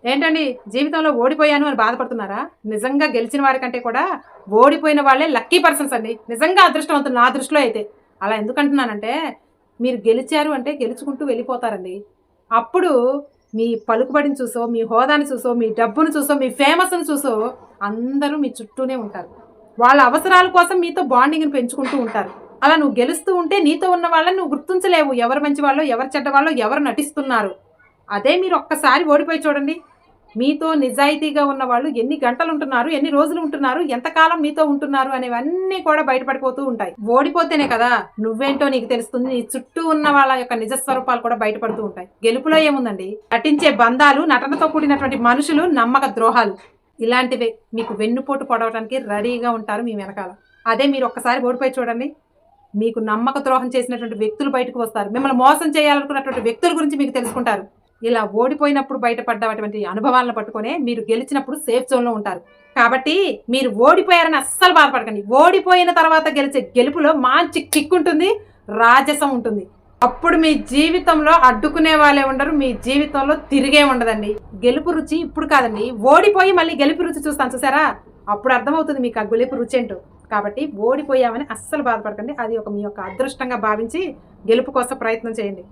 ఏంటండి జీవితంలో ఓడిపోయాను అని బాధపడుతున్నారా? నిజంగా గెలిచిన వారికంటే కూడా ఓడిపోయిన వాళ్ళే లక్కీ పర్సన్స్ అండి. నిజంగా అదృష్టవంతులు నా దృష్టిలో అయితే. అలా ఎందుకంటున్నానంటే, మీరు గెలిచారు అంటే గెలుచుకుంటూ వెళ్ళిపోతారండి. అప్పుడు మీ పలుకుబడిని చూసో, మీ హోదాని చూసో, మీ డబ్బును చూసో, మీ ఫేమస్‌ని చూసో అందరూ మీ చుట్టూనే ఉంటారు. వాళ్ళ అవసరాల కోసం మీతో బాండింగ్‌ని పెంచుకుంటూ ఉంటారు. అలా నువ్వు గెలుస్తూ ఉంటే నీతో ఉన్న వాళ్ళని నువ్వు గుర్తించలేవు. ఎవరు మంచివాళ్ళో, ఎవరు చెడ్డవాళ్ళో, ఎవరు నటిస్తున్నారు. అదే మీరు ఒక్కసారి ఓడిపోయి చూడండి. మీతో నిజాయితీగా ఉన్నవాళ్ళు ఎన్ని గంటలుంటున్నారు, ఎన్ని రోజులుంటున్నారు, ఎంతకాలం మీతో ఉంటున్నారు అనేవన్నీ కూడా బయటపడిపోతూ ఉంటాయి. ఓడిపోతేనే కదా నువ్వేంటో నీకు తెలుస్తుంది. నీ చుట్టూ ఉన్న వాళ్ళ యొక్క నిజ స్వరూపాలు కూడా బయటపడుతూ ఉంటాయి. గెలుపులో ఏముందండి? నటించే బంధాలు, నటనతో కూడినటువంటి మనుషులు, నమ్మక ద్రోహాలు ఇలాంటివే మీకు వెన్నుపోటు పొడవడానికి రెడీగా ఉంటారు మీ వెనకాల. అదే మీరు ఒక్కసారి ఓడిపోయి చూడండి. మీకు నమ్మక ద్రోహం చేసినటువంటి వ్యక్తులు బయటకు వస్తారు. మిమ్మల్ని మోసం చేయాలనుకున్నటువంటి వ్యక్తుల గురించి మీకు తెలుసుకుంటారు. ఇలా ఓడిపోయినప్పుడు బయటపడ్డటువంటి అనుభవాలను పట్టుకొనే మీరు గెలిచినప్పుడు సేఫ్ జోన్‌లో ఉంటారు. కాబట్టి మీరు ఓడిపోయారని అస్సలు బాధపడకండి. ఓడిపోయిన తర్వాత గెలిచే గెలుపులో మంచి కిక్ ఉంటుంది. రాజసం ఉంటుంది. అప్పుడు మీ జీవితంలో అడ్డుకునే వాళ్ళే ఉండరు. మీ జీవితంలో తిరిగే ఉండదండి. గెలుపు రుచి ఇప్పుడు కాదండి. ఓడిపోయి మళ్ళీ గెలుపు రుచి చూస్తాను చూసారా? అప్పుడు అర్థమవుతుంది మీకు ఆ గెలుపు రుచి ఏంటో. కాబట్టి ఓడిపోయామని అస్సలు బాధపడకండి. అది మీ యొక్క అదృష్టంగా భావించి గెలుపు కోసం ప్రయత్నం చేయండి.